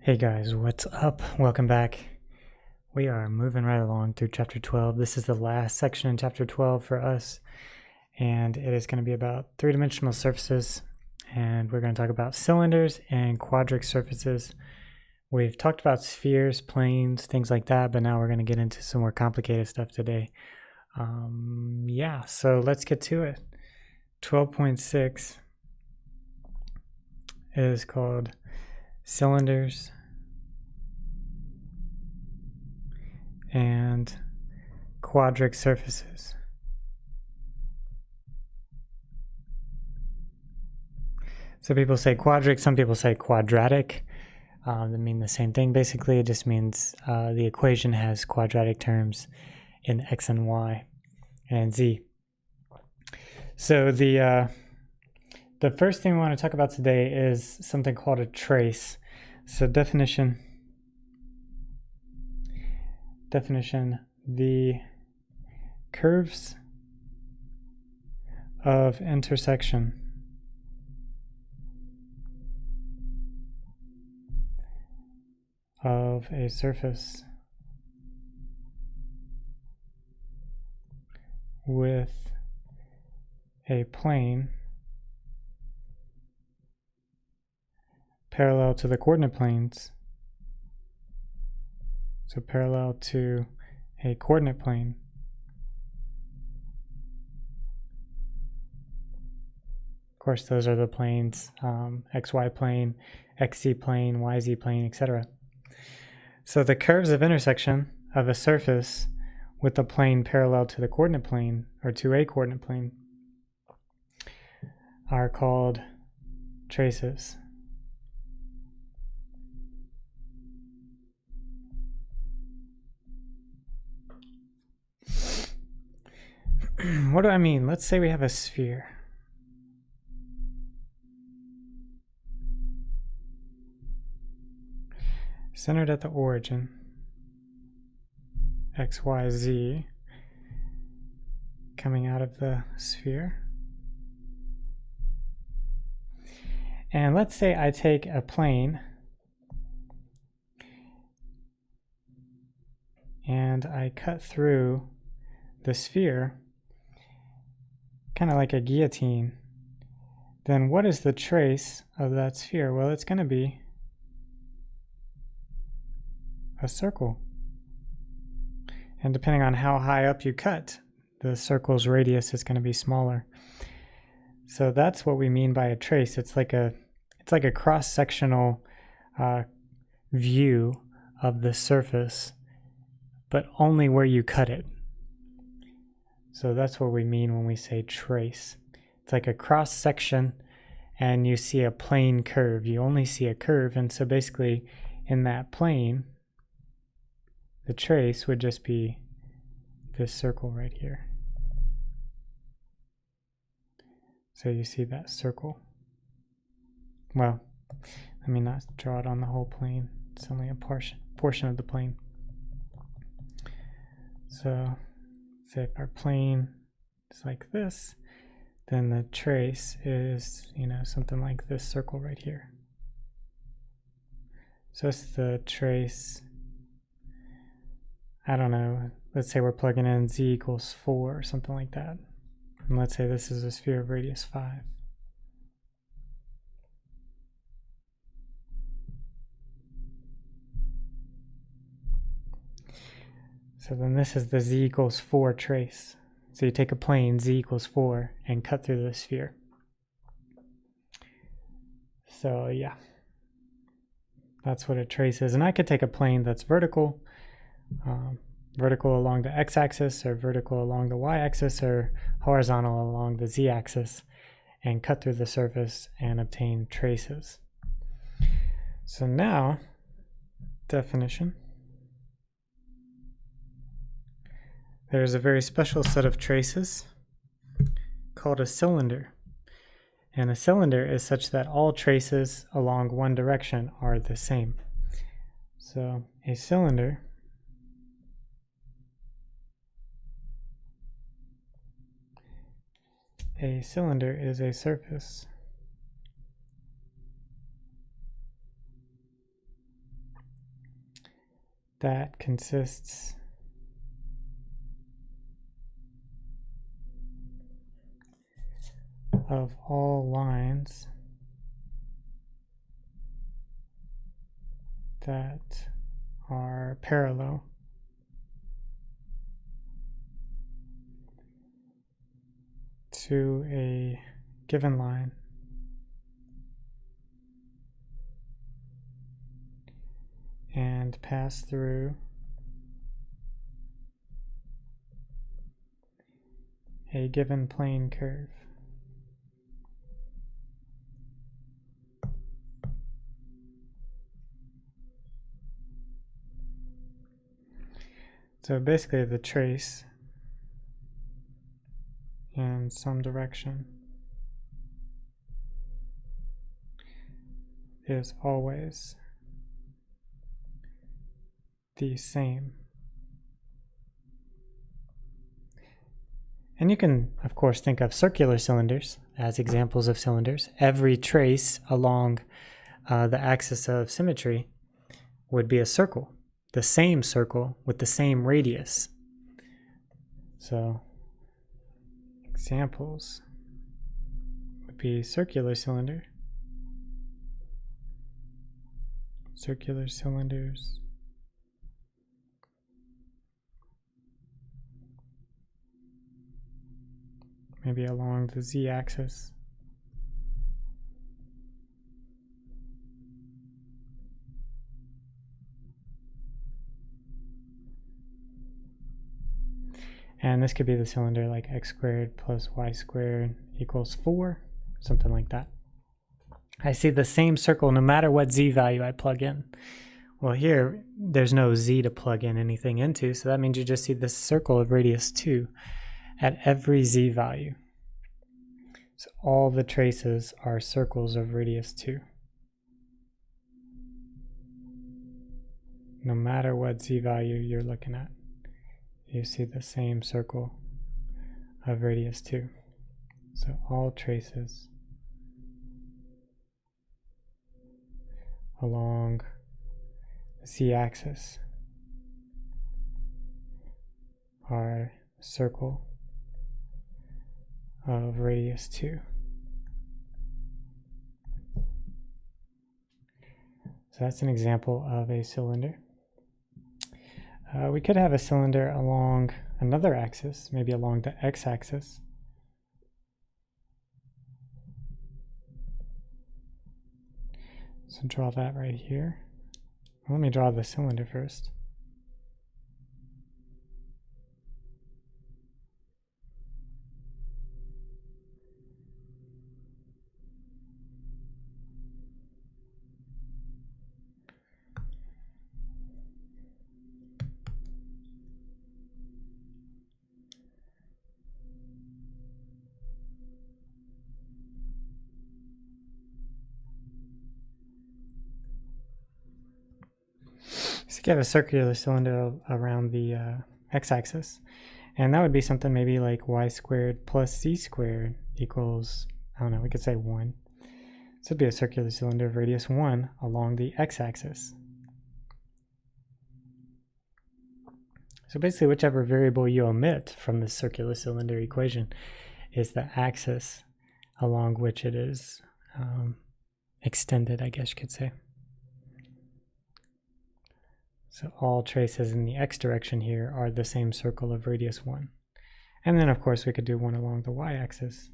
Hey guys, what's up? Welcome back. We are moving right along through chapter 12. This is the last section in chapter 12 for us, and it is going to be about three-dimensional surfaces, and we're going to talk about cylinders and quadric surfaces. We've talked about spheres, planes, things like that, but now we're going to get into some more complicated stuff today. So let's get to it. 12.6 is called cylinders and quadric surfaces. So people say quadric, some people say quadratic. They mean the same thing. Basically, it just means the equation has quadratic terms in x and y and z. So the first thing we want to talk about today is something called a trace. So definition, the curves of intersection of a surface with a plane parallel to the coordinate planes, so parallel to a coordinate plane, of course those are the planes, xy plane, xz plane, yz plane, etc. So the curves of intersection of a surface with a plane parallel to the coordinate plane, or to a coordinate plane, are called traces. What do I mean? Let's say we have a sphere. Centered at the origin, x, y, z, coming out of the sphere. And let's say I take a plane and I cut through the sphere, kind of like a guillotine. Then what is the trace of that sphere? Well, it's going to be a circle. And depending on how high up you cut, the circle's radius is going to be smaller. So that's what we mean by a trace. It's like a cross-sectional view of the surface, but only where you cut it. So that's what we mean when we say trace. It's like a cross-section and you see a plane curve. You only see a curve, and so basically in that plane, the trace would just be this circle right here. So you see that circle. Well, let me not draw it on the whole plane. It's only a portion of the plane. So say if our plane is like this, then the trace is, something like this circle right here. So it's the trace, I don't know, let's say we're plugging in z equals 4 or something like that. And let's say this is a sphere of radius 5. So then this is the z equals 4 trace. So you take a plane, z equals 4, and cut through the sphere. So yeah, that's what a trace is. And I could take a plane that's vertical, vertical along the x-axis, or vertical along the y-axis, or horizontal along the z-axis, and cut through the surface and obtain traces. So now, definition. There's a very special set of traces called a cylinder. And a cylinder is such that all traces along one direction are the same. So a cylinder is a surface that consists of all lines that are parallel to a given line and pass through a given plane curve. So basically the trace in some direction is always the same. And you can, of course, think of circular cylinders as examples of cylinders. Every trace along the axis of symmetry would be a circle, the same circle with the same radius. So examples would be circular cylinder, circular cylinders, maybe along the z-axis. And this could be the cylinder like x squared plus y squared equals 4, something like that. I see the same circle no matter what z value I plug in. Well, here there's no z to plug in anything into, so that means you just see this circle of radius 2 at every z value. So all the traces are circles of radius 2. No matter what z value you're looking at, you see the same circle of radius 2. So all traces along the z-axis are a circle of radius 2. So that's an example of a cylinder. We could have a cylinder along another axis, maybe along the x-axis. So draw that right here. Let me draw the cylinder first. So you have a circular cylinder around the x-axis, and that would be something maybe like y squared plus z squared equals, I don't know, we could say 1. So it'd be a circular cylinder of radius 1 along the x-axis. So basically whichever variable you omit from the circular cylinder equation is the axis along which it is extended, I guess you could say. So all traces in the x direction here are the same circle of radius 1. And then of course we could do one along the y-axis.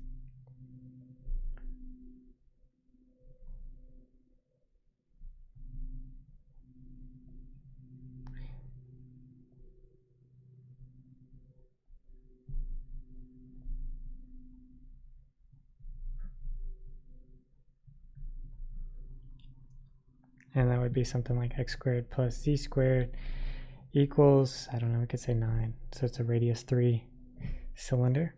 And that would be something like x squared plus z squared equals, I don't know, we could say 9. So it's a radius 3 cylinder.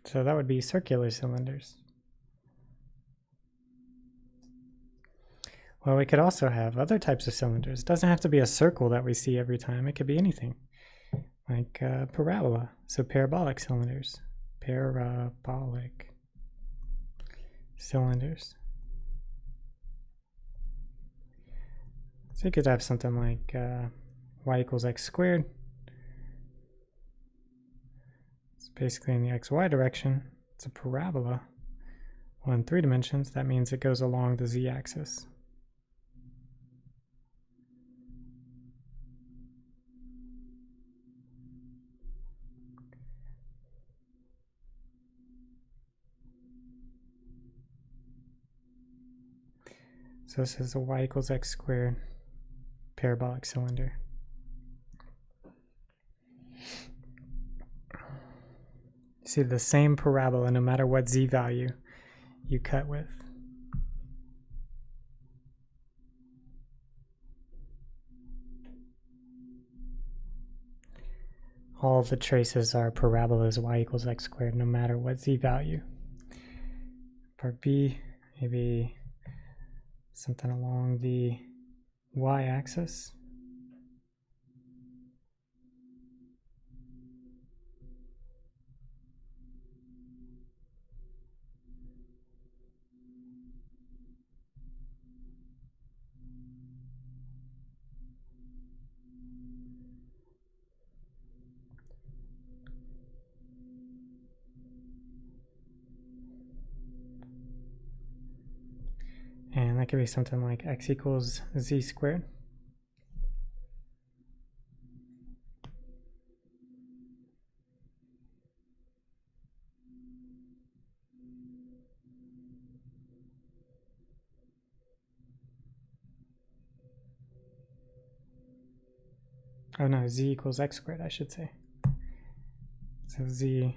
So that would be circular cylinders. Well, we could also have other types of cylinders. It doesn't have to be a circle that we see every time. It could be anything, like parabola. So parabolic cylinders. Parabolic cylinders. So you could have something like y equals x squared. It's basically in the xy direction. It's a parabola. Well, in 3 dimensions, that means it goes along the z-axis. So this is a y equals x squared parabolic cylinder. See the same parabola no matter what z value you cut with. All the traces are parabolas y equals x squared no matter what z value. Part B, maybe something along the y-axis. And that could be something like x equals z squared. Oh no, z equals x squared, I should say. So z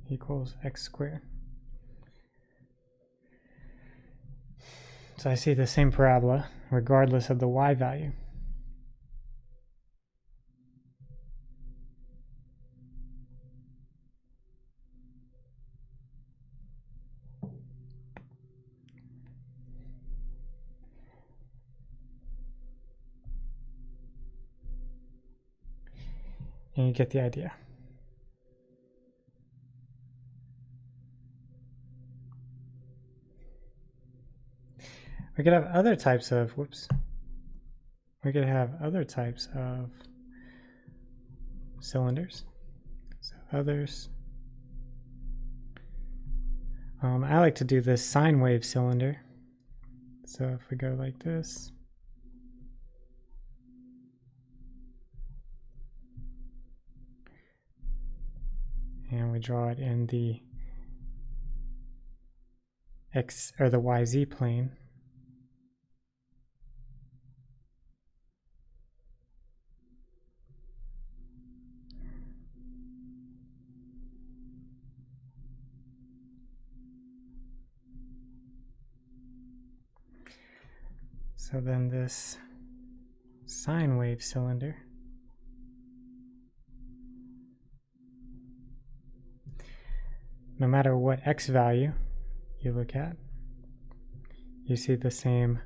equals x squared. So I see the same parabola regardless of the y value. And you get the idea. We could have other types of, we could have other types of cylinders. So others. I like to do this sine wave cylinder. So if we go like this, and we draw it in the x or the YZ plane. So then this sine wave cylinder no matter what x value you look at, you see the same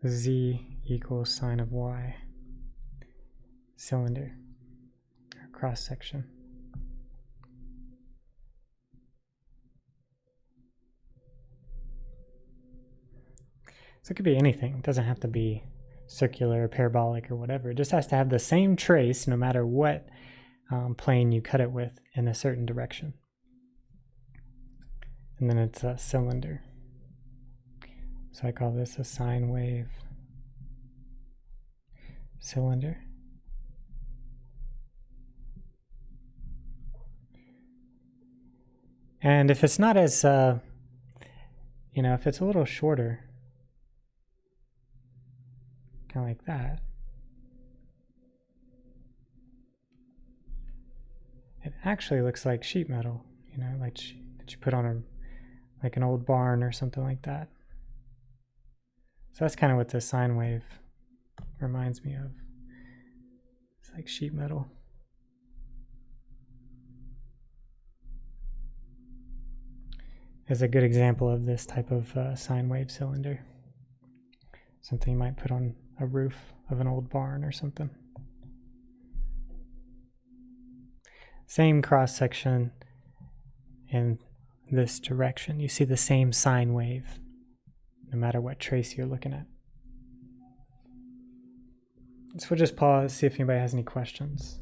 z equals sine of y cylinder or cross section. So it could be anything. It doesn't have to be circular, parabolic, or whatever. It just has to have the same trace no matter what plane you cut it with in a certain direction. And then it's a cylinder. So I call this a sine wave cylinder. And if it's not as, if it's a little shorter, kind of like that, it actually looks like sheet metal, like that you put on like an old barn or something like that. So that's kind of what the sine wave reminds me of. It's like sheet metal. Is a good example of this type of sine wave cylinder. Something you might put on a roof of an old barn or something. Same cross section in this direction. You see the same sine wave no matter what trace you're looking at. So we'll just pause, see if anybody has any questions.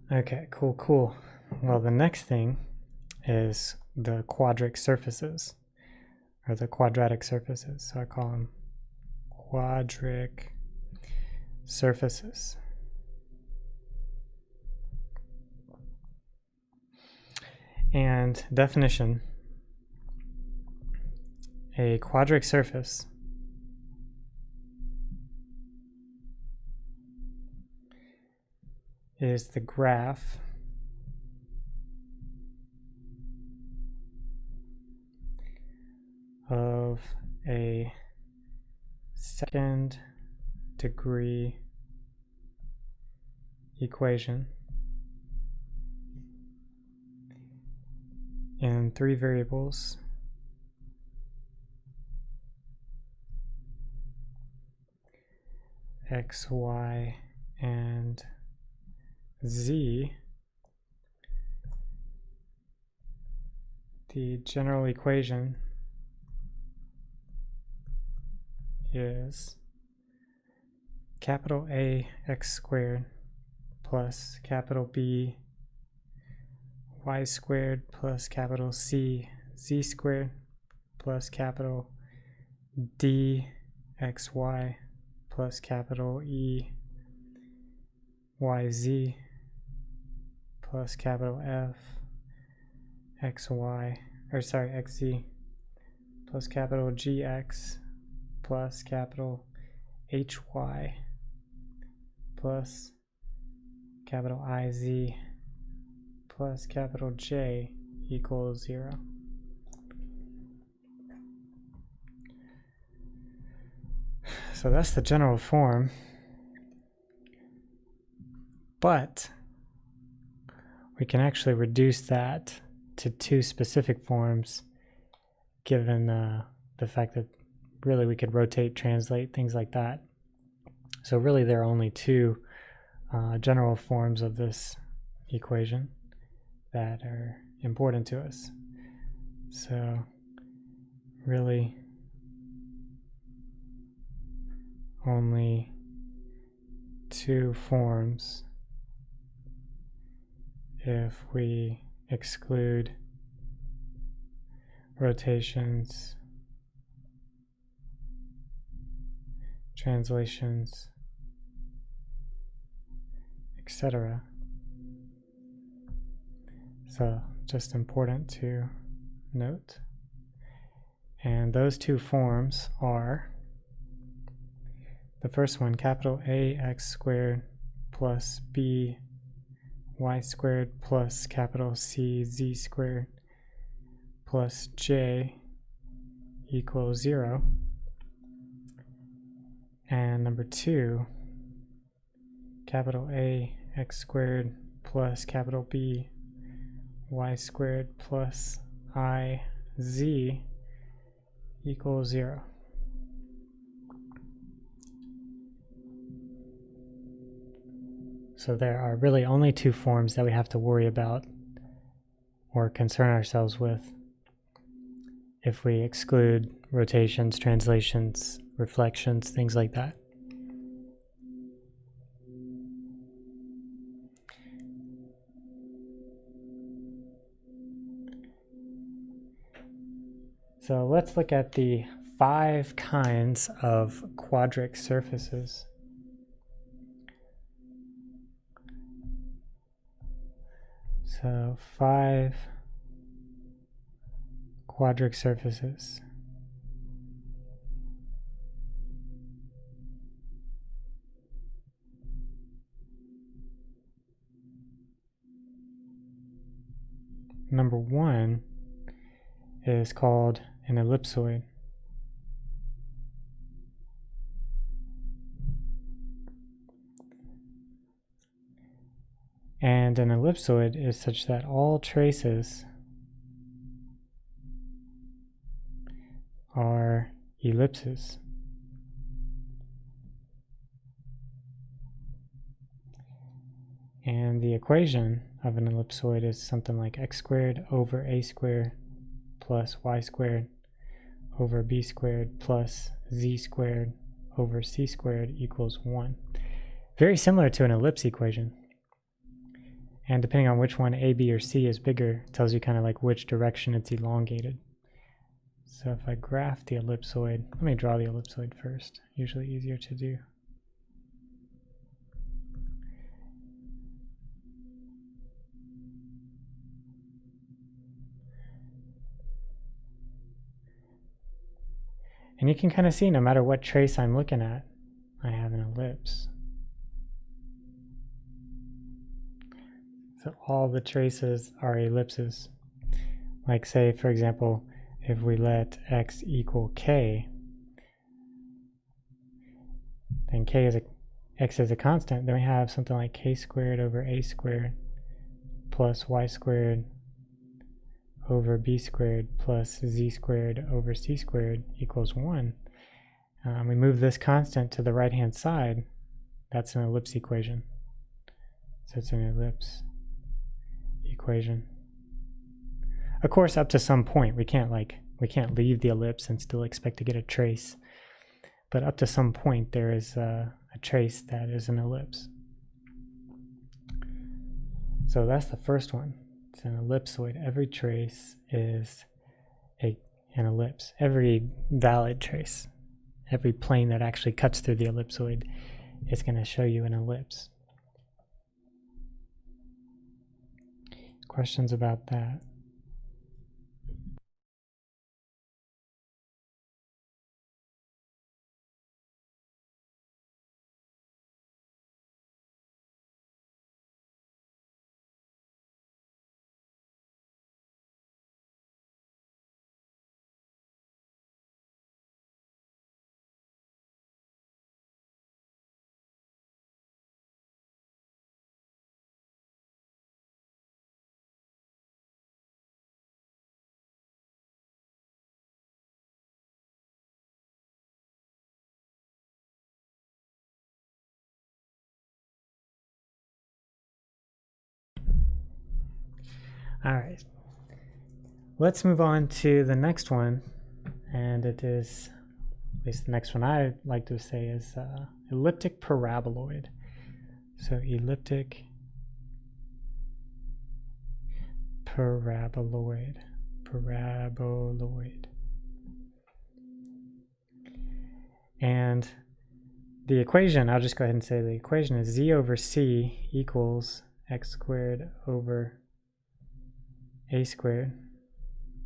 Okay, cool. Well, the next thing is the quadric surfaces, or the quadratic surfaces. So I call them quadric surfaces. And definition, a quadric surface is the graph of a second degree equation in three variables x, y, and z. The general equation is capital A x squared plus capital B y squared plus capital C z squared plus capital D xy plus capital E yz plus capital F xz plus capital GX plus capital HY plus capital IZ plus capital J equals 0. So that's the general form, but we can actually reduce that to two specific forms given the fact that really we could rotate, translate, things like that. So really there are only two general forms of this equation that are important to us. So really only two forms if we exclude rotations, translations, etc. So just important to note. And those two forms are the first one, capital A x squared plus B y squared plus capital C z squared plus J equals 0. And number two, capital A x squared plus capital B y squared plus I z equals 0. So there are really only two forms that we have to worry about or concern ourselves with if we exclude rotations, translations, reflections, things like that. So let's look at the 5 kinds of quadric surfaces. So 5 quadric surfaces. number 1 is called an ellipsoid. And an ellipsoid is such that all traces are ellipses. And the equation of an ellipsoid is something like x squared over a squared plus y squared over b squared plus z squared over c squared equals 1. Very similar to an ellipse equation. And depending on which one, A, B, or C is bigger, tells you kind of like which direction it's elongated. So if I graph the ellipsoid, let me draw the ellipsoid first, usually easier to do. And you can kind of see no matter what trace I'm looking at, I have an ellipse. So all the traces are ellipses. Like say, for example, if we let x equal k, then x is a constant, then we have something like k squared over a squared plus y squared over b squared plus z squared over c squared equals 1. We move this constant to the right hand side, that's an ellipse equation. So it's an ellipse equation. Of course, up to some point, we can't leave the ellipse and still expect to get a trace. But up to some point, there is a trace that is an ellipse. So that's the first one. It's an ellipsoid. Every trace is an ellipse. Every valid trace, every plane that actually cuts through the ellipsoid is going to show you an ellipse. Questions about that? All right, let's move on to the next one, and it is, at least the next one I like to say is elliptic paraboloid. So elliptic paraboloid. And the equation, I'll just go ahead and say the equation is z over c equals x squared over a squared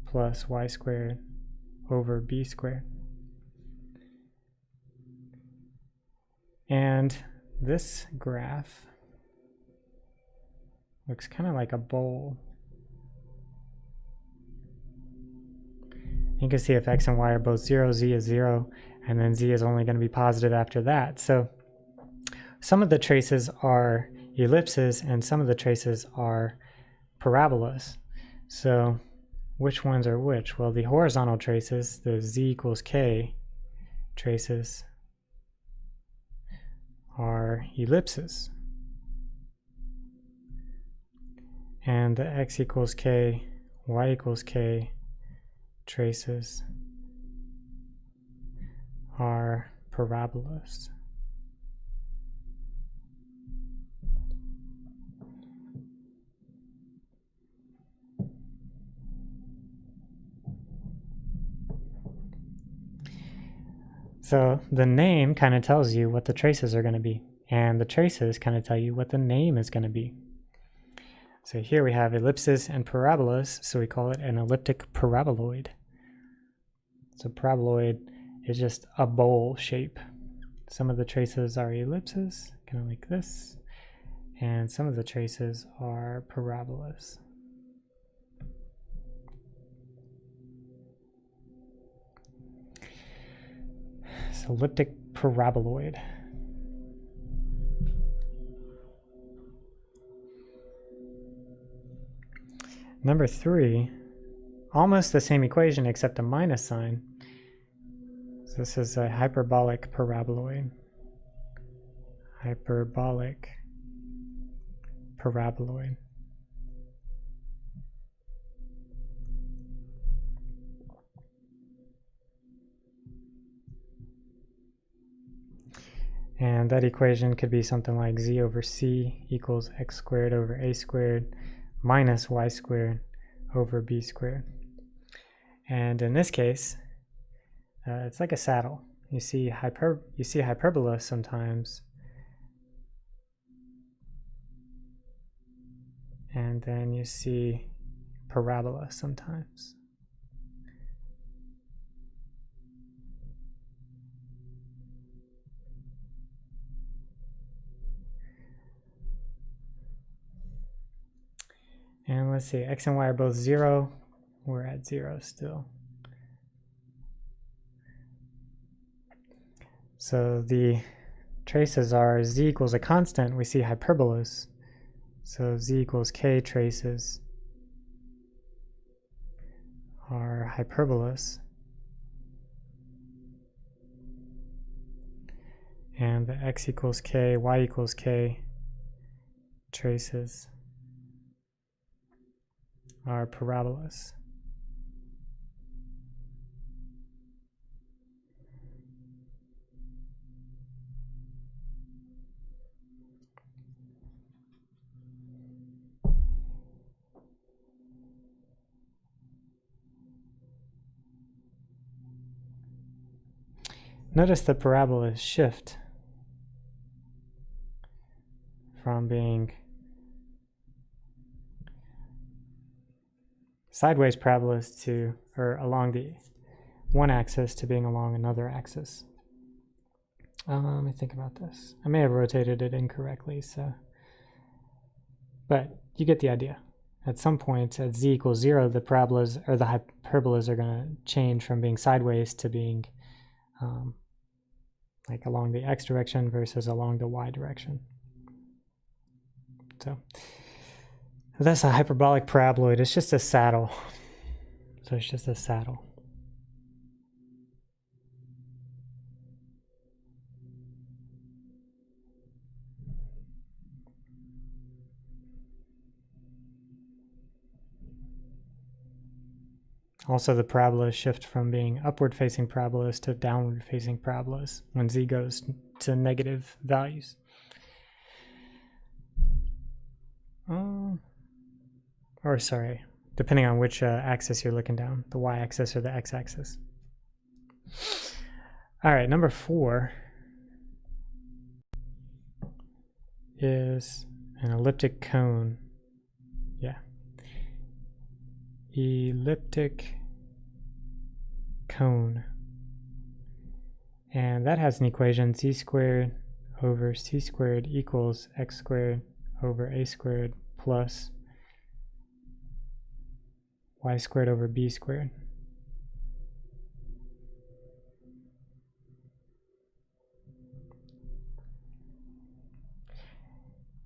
plus y squared over b squared. And this graph looks kind of like a bowl. You can see if x and y are both 0, z is 0, and then z is only going to be positive after that. So some of the traces are ellipses and some of the traces are parabolas. So which ones are which? Well, the horizontal traces, the z equals k traces, are ellipses. And the x equals k, y equals k traces are parabolas. So the name kind of tells you what the traces are going to be, and the traces kind of tell you what the name is going to be. So here we have ellipses and parabolas, so we call it an elliptic paraboloid. So paraboloid is just a bowl shape. Some of the traces are ellipses, kind of like this, and some of the traces are parabolas. It's elliptic paraboloid. Number 3, almost the same equation except a minus sign. So this is a hyperbolic paraboloid. Hyperbolic paraboloid. And that equation could be something like z over c equals x squared over a squared minus y squared over b squared. And in this case, it's like a saddle. You see hyperbola sometimes, and then you see parabola sometimes. And let's see, x and y are both 0. We're at 0 still. So the traces are z equals a constant. We see hyperbolas. So z equals k traces are hyperbolas. And the x equals k, y equals k traces are parabolas. Notice the parabolas shift from being sideways parabolas to, or along the one axis to being along another axis. Let me think about this. I may have rotated it incorrectly, so, but you get the idea. At some point at z equals 0, the parabolas or the hyperbolas are going to change from being sideways to being like along the x direction versus along the y direction. So that's a hyperbolic paraboloid. It's just a saddle. So it's just a saddle. Also, the parabolas shift from being upward-facing parabolas to downward-facing parabolas when z goes to negative values. Or sorry, depending on which axis you're looking down, the y-axis or the x-axis. All right, number 4 is an elliptic cone. Yeah. Elliptic cone. And that has an equation, z squared over c squared equals x squared over a squared plus y squared over b squared.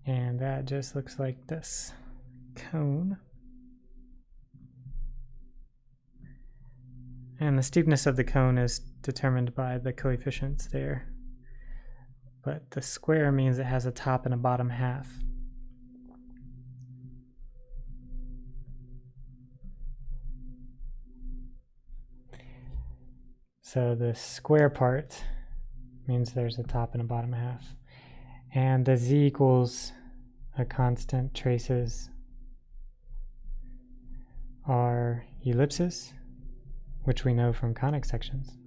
And that just looks like this cone. And the steepness of the cone is determined by the coefficients there. But the square means it has a top and a bottom half. So the square part means there's a top and a bottom half. And the z equals a constant traces are ellipses, which we know from conic sections.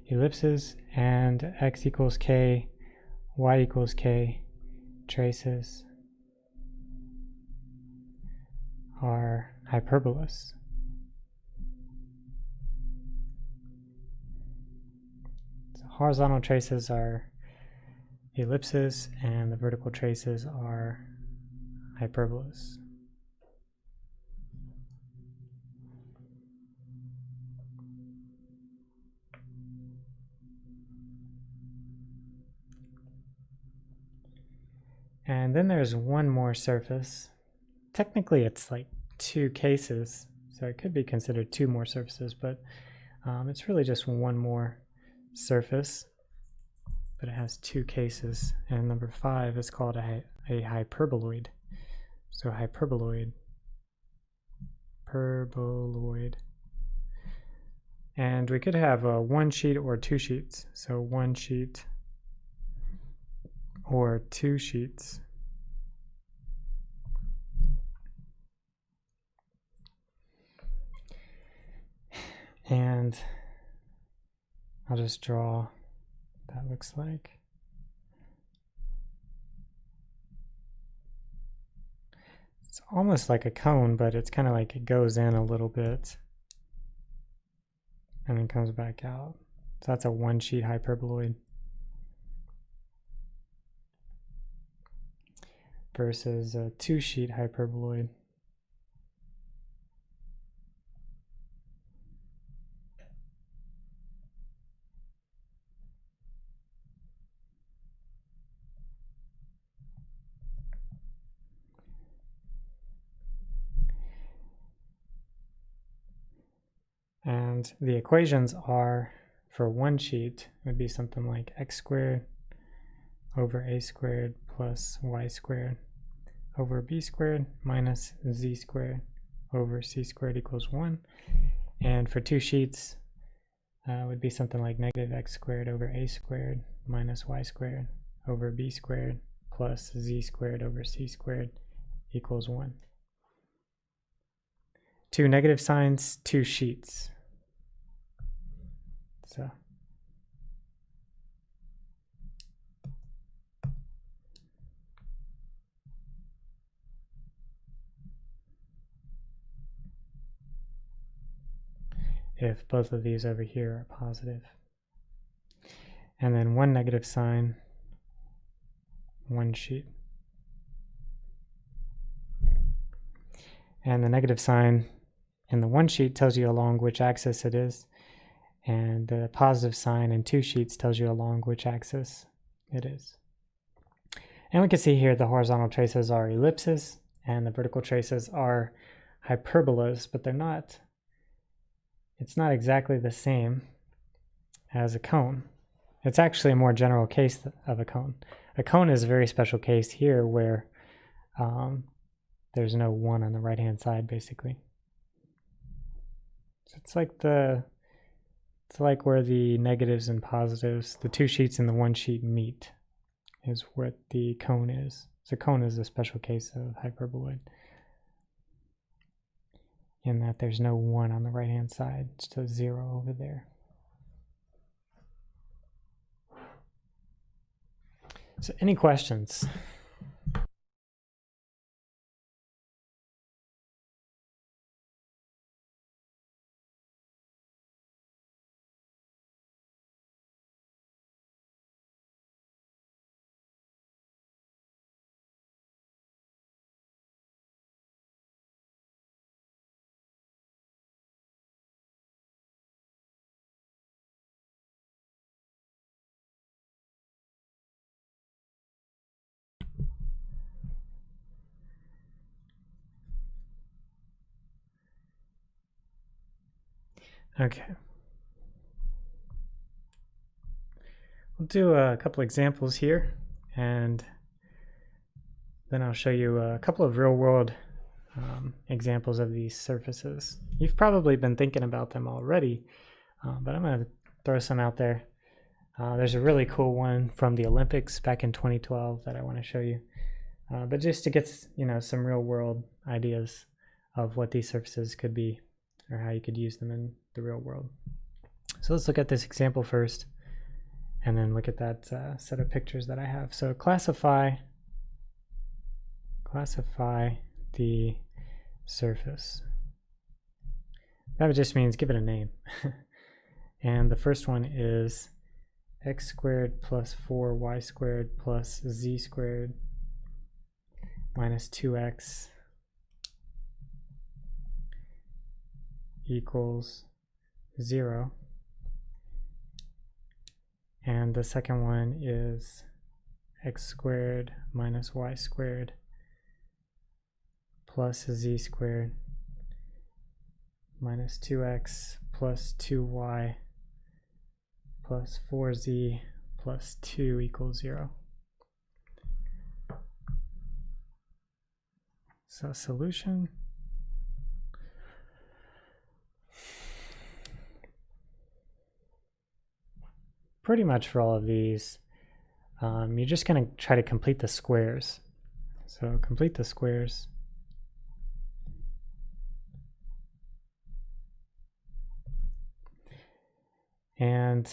Ellipses, and x equals k, y equals k traces are hyperbolas. So horizontal traces are ellipses and the vertical traces are hyperbolas. And then there's one more surface. Technically it's like two cases, so it could be considered two more surfaces, but it's really just one more surface, but it has two cases. And number 5 is called a hyperboloid. So hyperboloid, paraboloid. And we could have one sheet or two sheets. So one sheet or two sheets. And I'll just draw what that looks like. It's almost like a cone, but it's kind of like it goes in a little bit and then comes back out. So that's a one sheet hyperboloid versus a two sheet hyperboloid. And the equations are, for one sheet, would be something like x squared over a squared plus y squared over b squared minus z squared over c squared equals 1. And for two sheets, would be something like negative x squared over a squared minus y squared over b squared plus z squared over c squared equals 1. Two negative signs, two sheets. So if both of these over here are positive. And then one negative sign, one sheet. And the negative sign in the one sheet tells you along which axis it is, and the positive sign in two sheets tells you along which axis it is. And we can see here the horizontal traces are ellipses and the vertical traces are hyperbolas, but they're not, it's not exactly the same as a cone. It's actually a more general case of a cone. A cone is a very special case here where there's no 1 on the right hand side, basically. So it's like where the negatives and positives, the two sheets and the one sheet meet, is what the cone is. So cone is a special case of hyperboloid, in that there's no 1 on the right hand side, just a 0 over there. So any questions? Okay. We'll do a couple examples here, and then I'll show you a couple of real-world examples of these surfaces. You've probably been thinking about them already, but I'm going to throw some out there. There's a really cool one from the Olympics back in 2012 that I want to show you. But just to get some real-world ideas of what these surfaces could be, or how you could use them in the real world. So let's look at this example first, and then look at that set of pictures that I have. So classify the surface. That just means give it a name. And the first one is x squared plus 4y squared plus z squared minus 2x equals 0. And the second one is x squared minus y squared plus z squared minus 2x plus 2y plus 4z plus 2 equals 0. So solution. Pretty much for all of these, you're just going to try to complete the squares. So complete the squares. And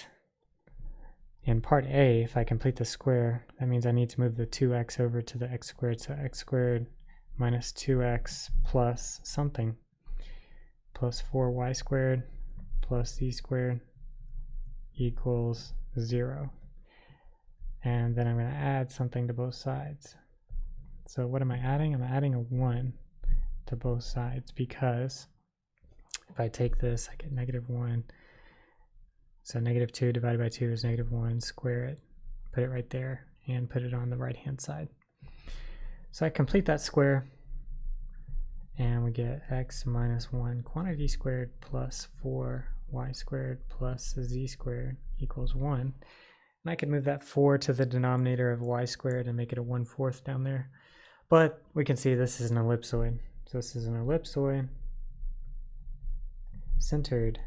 in part A, if I complete the square, that means I need to move the 2x over to the x squared. So x squared minus 2x plus something plus 4y squared plus z squared equals 0. And then I'm going to add something to both sides. So what am I adding? I'm adding a 1 to both sides, because if I take this, I get -1. So -2 divided by 2 is -1. Square it, put it right there, and put it on the right hand side. So I complete that square, and we get x minus 1 quantity squared plus 4y squared plus z squared equals 1. And I can move that 4 to the denominator of y squared and make it a 1/4 down there. But we can see this is an ellipsoid. So this is an ellipsoid centered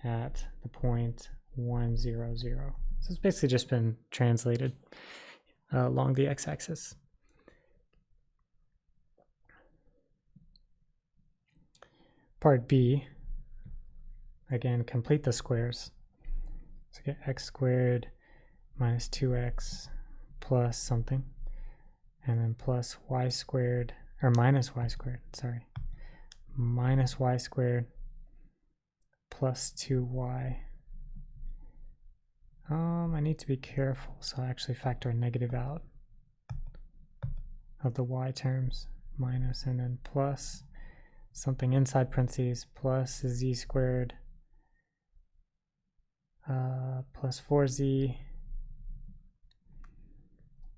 at the point 1, 0, 0. So it's basically just been translated along the x-axis. Part B, again, complete the squares. So get x squared minus 2x plus something, and then plus y squared, or minus y squared, sorry, minus y squared plus 2y. I need to be careful, so I actually factor a negative out of the y terms, minus, and then plus something inside parentheses plus z squared plus 4z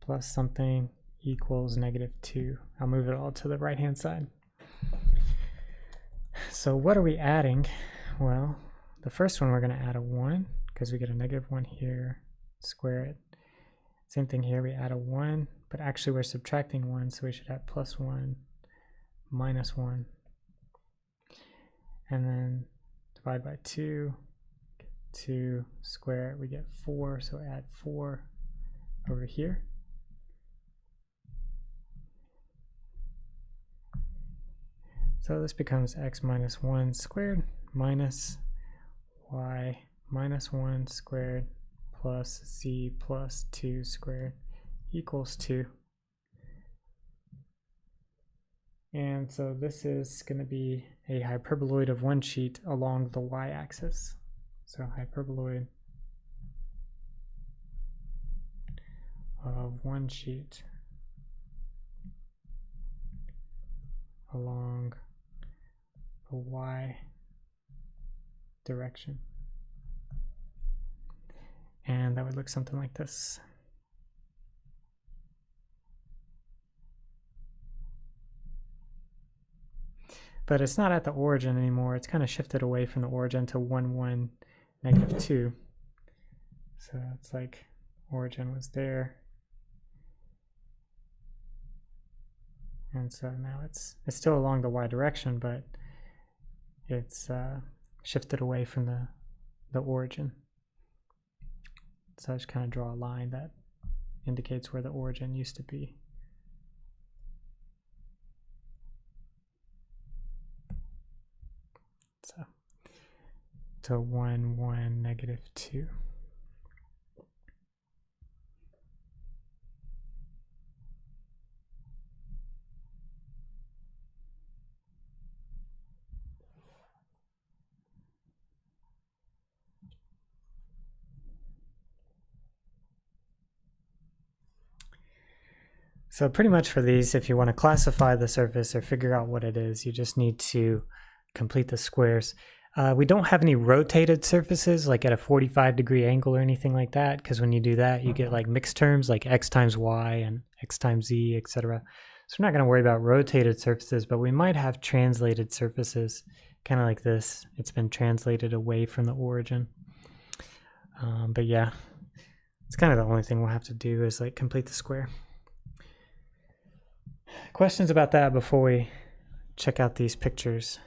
plus something equals -2. I'll move it all to the right hand side. So what are we adding? Well, the first one we're going to add a 1 because we get a -1 here, square it. Same thing here, we add a 1, but actually we're subtracting 1, so we should add +1 minus 1. And then divide by 2, get 2, square it, we get 4, so add 4 over here. So this becomes x minus 1 squared minus y minus 1 squared plus z plus 2 squared equals 2. And so this is going to be a hyperboloid of one sheet along the y-axis. So hyperboloid of one sheet along the y direction. And that would look something like this. But it's not at the origin anymore. It's kind of shifted away from the origin to 1, 1, -2. So it's like origin was there. And so now it's still along the y direction, but it's shifted away from the origin. So I just kind of draw a line that indicates where the origin used to be. So to 1, 1, -2. So pretty much for these, if you want to classify the surface or figure out what it is, you just need to complete the squares. We don't have any rotated surfaces like at a 45-degree angle or anything like that, because when you do that, you get like mixed terms like x times y and x times z, etc. So we're not going to worry about rotated surfaces, but we might have translated surfaces, kind of like this. It's been translated away from the origin. But yeah, it's kind of the only thing we'll have to do is like complete the square. Questions about that before we check out these pictures?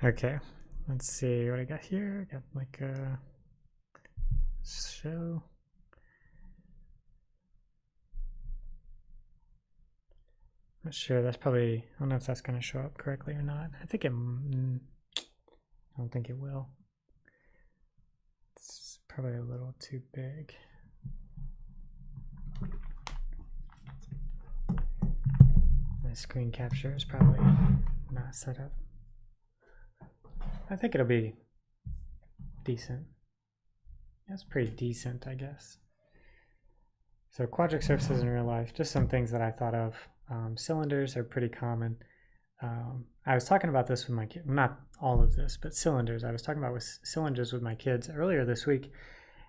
Okay, let's see what I got here. I got like a show. Not sure. That's probably, I don't know if that's going to show up correctly or not. I think it, I don't think it will. It's probably a little too big. My screen capture is probably not set up. I think it'll be decent. That's pretty decent, I guess. So quadric surfaces in real life, just some things that I thought of. Cylinders are pretty common. I was talking about this with my kids, not all of this, but cylinders. I was talking about cylinders with my kids earlier this week,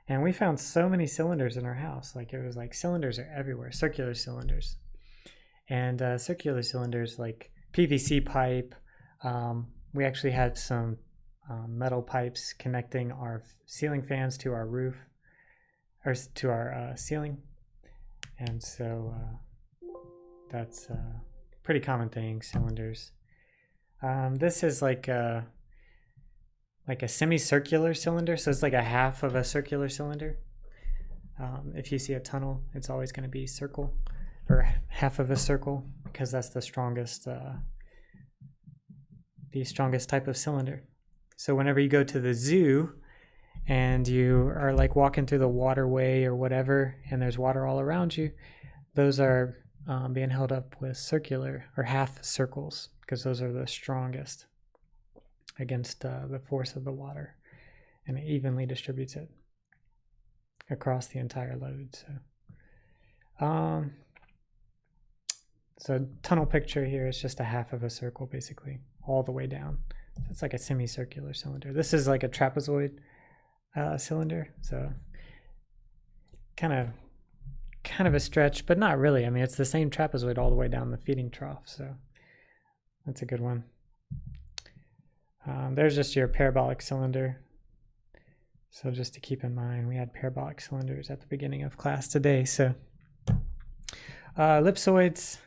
and we found so many cylinders in our house. Like it was like cylinders are everywhere, circular cylinders. And circular cylinders like PVC pipe. We actually had some metal pipes connecting our ceiling fans to our roof, or to our ceiling. And so that's a pretty common thing, cylinders. This is like a semicircular cylinder, so it's like a half of a circular cylinder. If you see a tunnel, it's always going to be circle, or half of a circle, because that's the strongest type of cylinder. So whenever you go to the zoo and you are like walking through the waterway or whatever, and there's water all around you, those are being held up with circular or half circles, because those are the strongest against the force of the water, and it evenly distributes it across the entire load. So tunnel picture here is just a half of a circle, basically, all the way down. So it's like a semicircular cylinder. This is like a trapezoid cylinder, so kind of a stretch, but not really. I mean, it's the same trapezoid all the way down the feeding trough, so that's a good one. There's just your parabolic cylinder. So just to keep in mind, we had parabolic cylinders at the beginning of class today. So ellipsoids.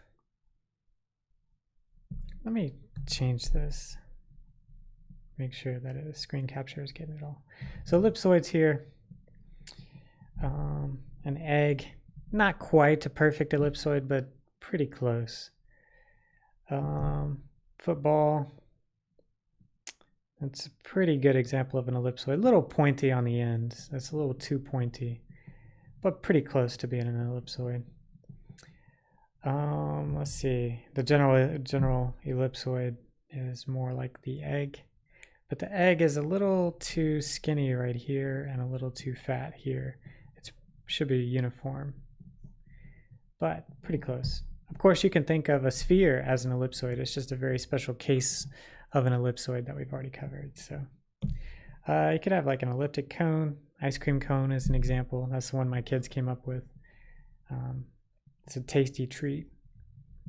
Let me change this. Make sure that the screen capture is getting it all. So ellipsoids here. An egg. Not quite a perfect ellipsoid, but pretty close. Football. That's a pretty good example of an ellipsoid. A little pointy on the end. That's a little too pointy, but pretty close to being an ellipsoid. Let's see. The general ellipsoid is more like the egg, but the egg is a little too skinny right here and a little too fat here. It should be uniform, but pretty close. Of course, you can think of a sphere as an ellipsoid. It's just a very special case of an ellipsoid that we've already covered. So you could have like an elliptic cone. Ice cream cone is an example. That's the one my kids came up with. It's a tasty treat.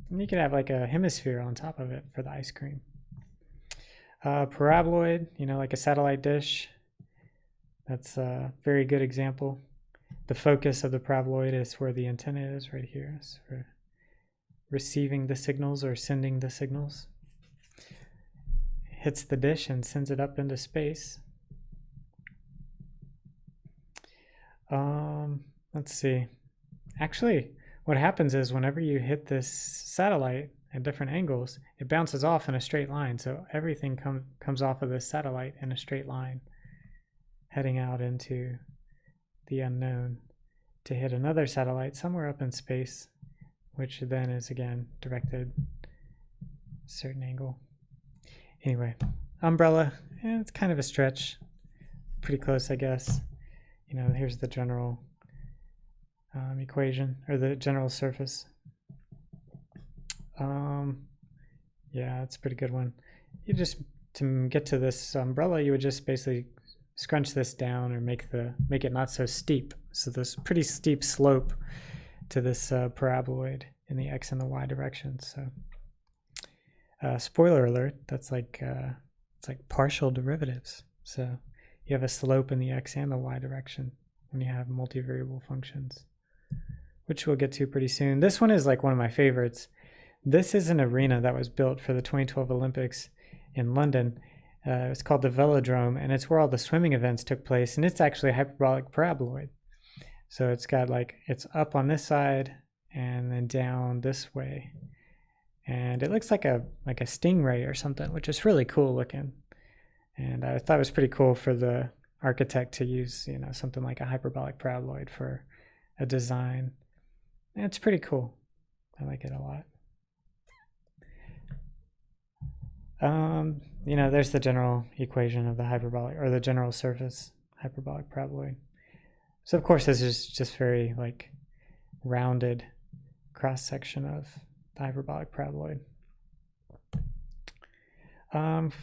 And you could have like a hemisphere on top of it for the ice cream. Paraboloid, like a satellite dish. That's a very good example. The focus of the paraboloid is where the antenna is, right here. It's for receiving the signals or sending the signals. Hits the dish and sends it up into space. Let's see. Actually, what happens is whenever you hit this satellite at different angles, it bounces off in a straight line. So everything comes off of this satellite in a straight line, heading out into the unknown to hit another satellite somewhere up in space, which then is again directed a certain angle. Anyway, umbrella, it's kind of a stretch. Pretty close, I guess. You know, here's the general equation, or the general surface. Yeah, it's a pretty good one. You just, to get to this umbrella, you would just basically scrunch this down or make it not so steep. So there's a pretty steep slope to this paraboloid in the x and the y direction. So spoiler alert, that's like it's like partial derivatives. So you have a slope in the x and the y direction when you have multivariable functions, which we'll get to pretty soon. This one is like one of my favorites. This is an arena that was built for the 2012 Olympics in London. It's called the Velodrome, and it's where all the swimming events took place, and it's actually a hyperbolic paraboloid. So it's got like, it's up on this side and then down this way. And it looks like a stingray or something, which is really cool looking. And I thought it was pretty cool for the architect to use, you know, something like a hyperbolic paraboloid for a design. And it's pretty cool. I like it a lot. You know, there's the general equation of the hyperbolic, or the general surface hyperbolic paraboloid. So of course this is just very like rounded cross section of the hyperbolic paraboloid.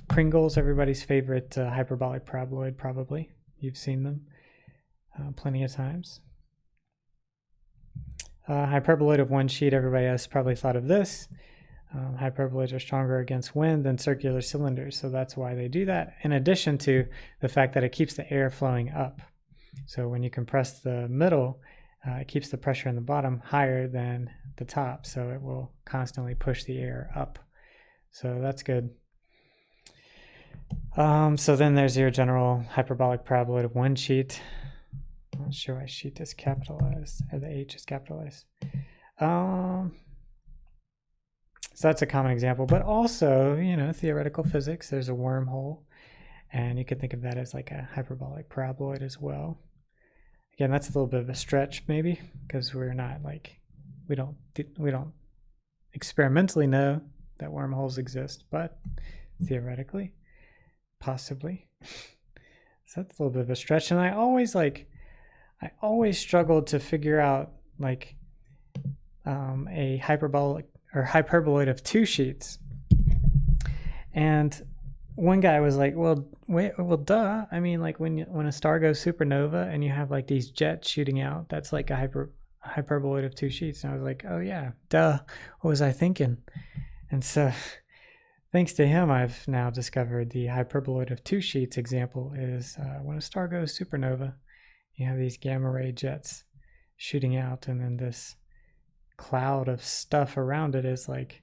Pringles, everybody's favorite hyperbolic paraboloid, probably. You've seen them plenty of times. Hyperboloid of one sheet, everybody has probably thought of this. Hyperboloids are stronger against wind than circular cylinders, so that's why they do that, in addition to the fact that it keeps the air flowing up. So when you compress the middle, it keeps the pressure in the bottom higher than the top, so it will constantly push the air up. So that's good. So then there's your general hyperbolic paraboloid of one sheet. I'm not sure why sheet is capitalized, or the H is capitalized. So that's a common example, but also, you know, theoretical physics, there's a wormhole, and you could think of that as like a hyperbolic paraboloid as well. Again, that's a little bit of a stretch maybe, because we're not like, we don't experimentally know that wormholes exist, but theoretically, possibly. So that's a little bit of a stretch, and I always struggled to figure out like a hyperbolic or hyperboloid of two sheets. And one guy was like, well, duh. I mean, like when a star goes supernova and you have like these jets shooting out, that's like a hyperboloid of two sheets. And I was like, oh yeah, duh. What was I thinking? And so thanks to him, I've now discovered the hyperboloid of two sheets example is when a star goes supernova, you have these gamma ray jets shooting out, and then this cloud of stuff around it is like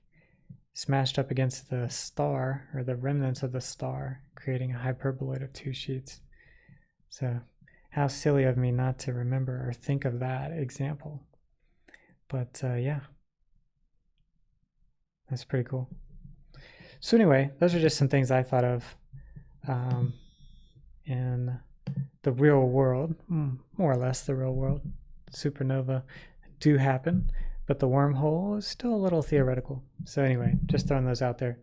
smashed up against the star, or the remnants of the star, creating a hyperboloid of two sheets. So how silly of me not to remember or think of that example. But yeah, that's pretty cool. So anyway, those are just some things I thought of in the real world, more or less the real world. Supernova do happen, but the wormhole is still a little theoretical. So anyway, just throwing those out there.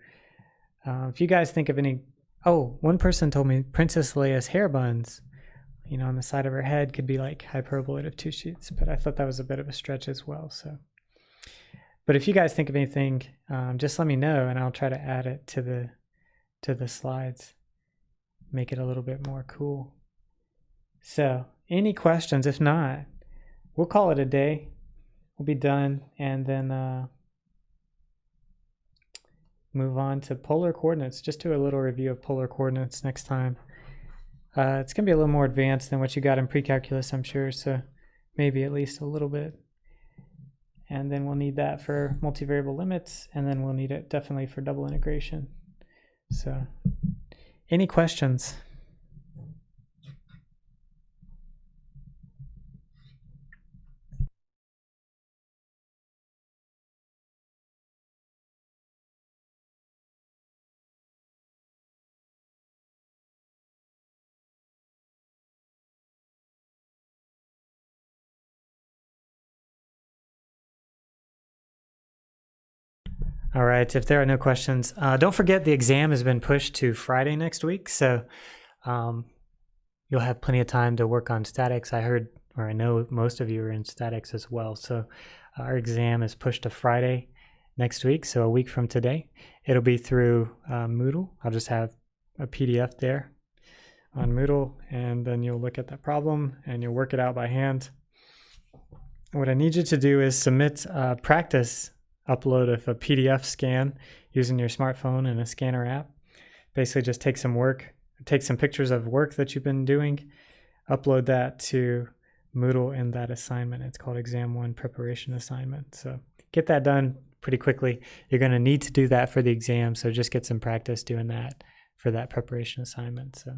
If you guys think of any... Oh, one person told me Princess Leia's hair buns, you know, on the side of her head could be like hyperboloid of two sheets, but I thought that was a bit of a stretch as well. So, but if you guys think of anything, just let me know, and I'll try to add it to the slides, make it a little bit more cool. So, any questions? If not, we'll call it a day. We'll be done, and then move on to polar coordinates. Just do a little review of polar coordinates next time. It's going to be a little more advanced than what you got in pre-calculus, I'm sure, so maybe at least a little bit. And then we'll need that for multivariable limits, and then we'll need it definitely for double integration. So, any questions? All right, if there are no questions, don't forget the exam has been pushed to Friday next week, so you'll have plenty of time to work on statics. I heard, or I know most of you are in statics as well, so our exam is pushed to Friday next week, so a week from today. It'll be through Moodle. I'll just have a PDF there on Moodle, and then you'll look at that problem and you'll work it out by hand. What I need you to do is submit practice upload of a PDF scan using your smartphone and a scanner app. Basically just take some pictures of work that you've been doing, upload that to Moodle in that assignment. It's called Exam 1 Preparation Assignment. So get that done pretty quickly. You're going to need to do that for the exam, so just get some practice doing that for that preparation assignment. So,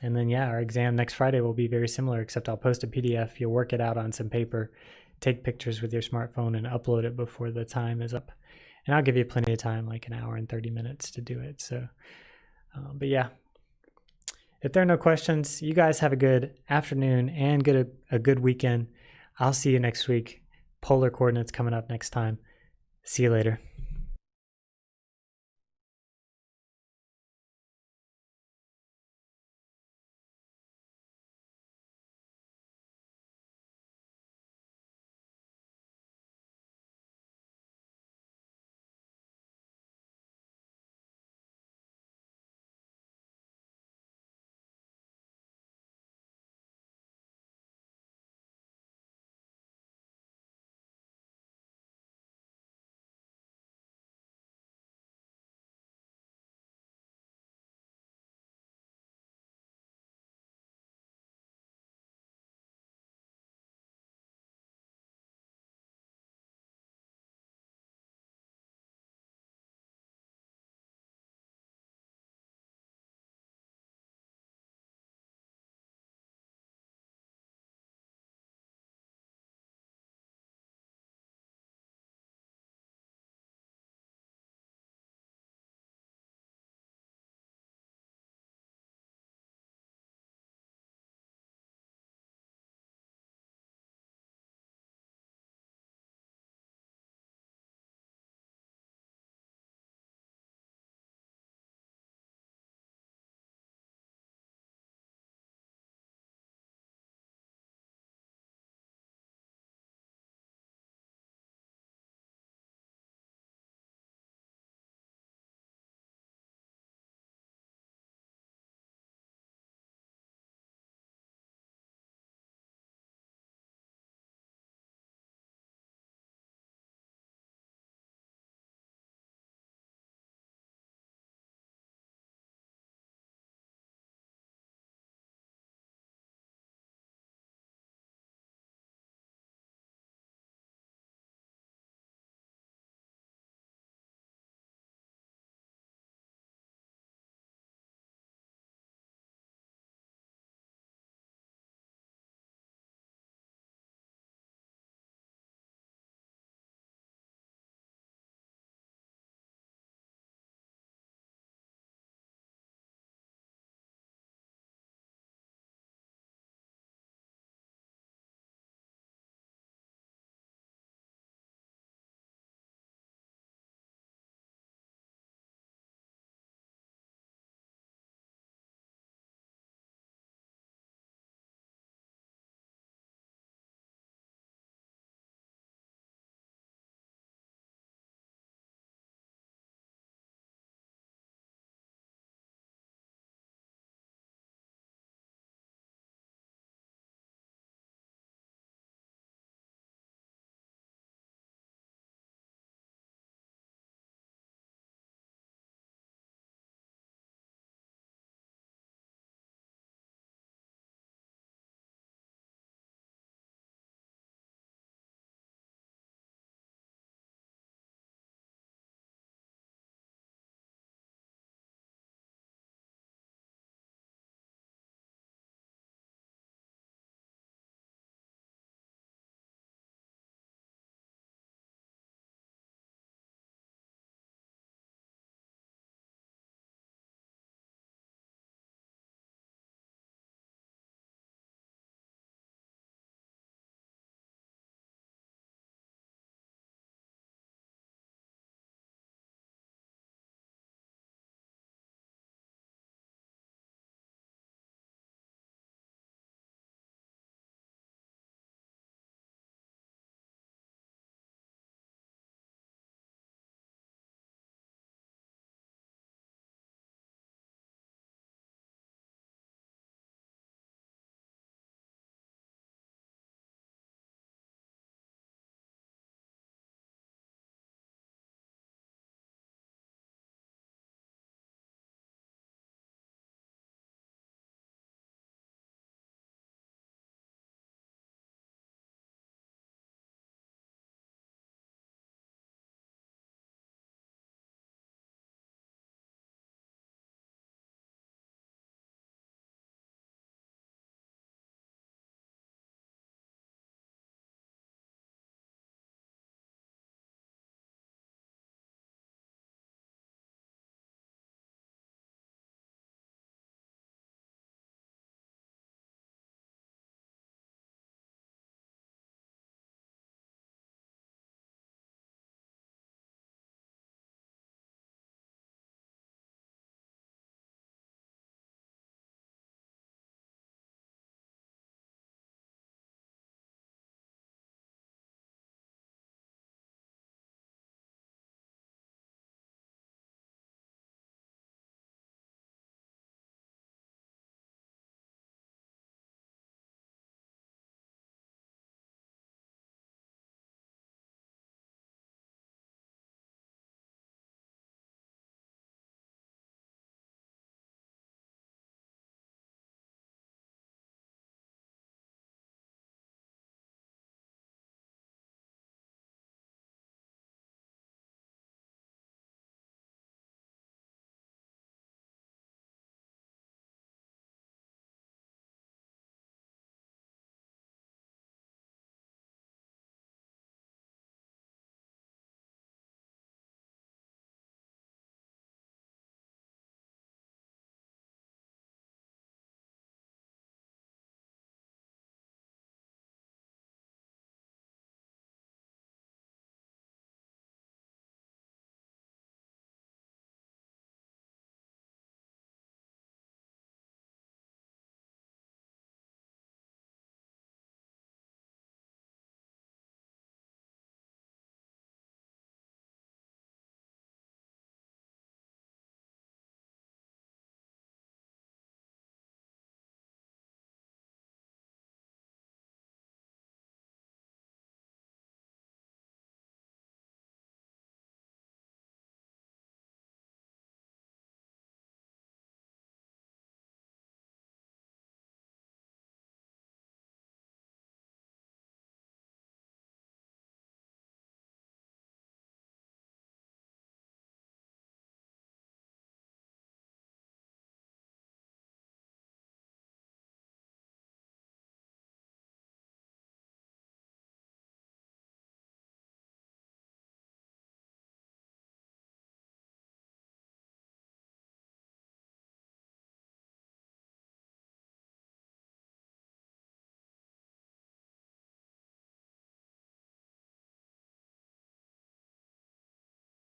and then yeah, our exam next Friday will be very similar, except I'll post a PDF. You'll work it out on some paper, take pictures with your smartphone, and upload it before the time is up. And I'll give you plenty of time, like an hour and 30 minutes to do it. So, but yeah, if there are no questions, you guys have a good afternoon and a good weekend. I'll see you next week. Polar coordinates coming up next time. See you later.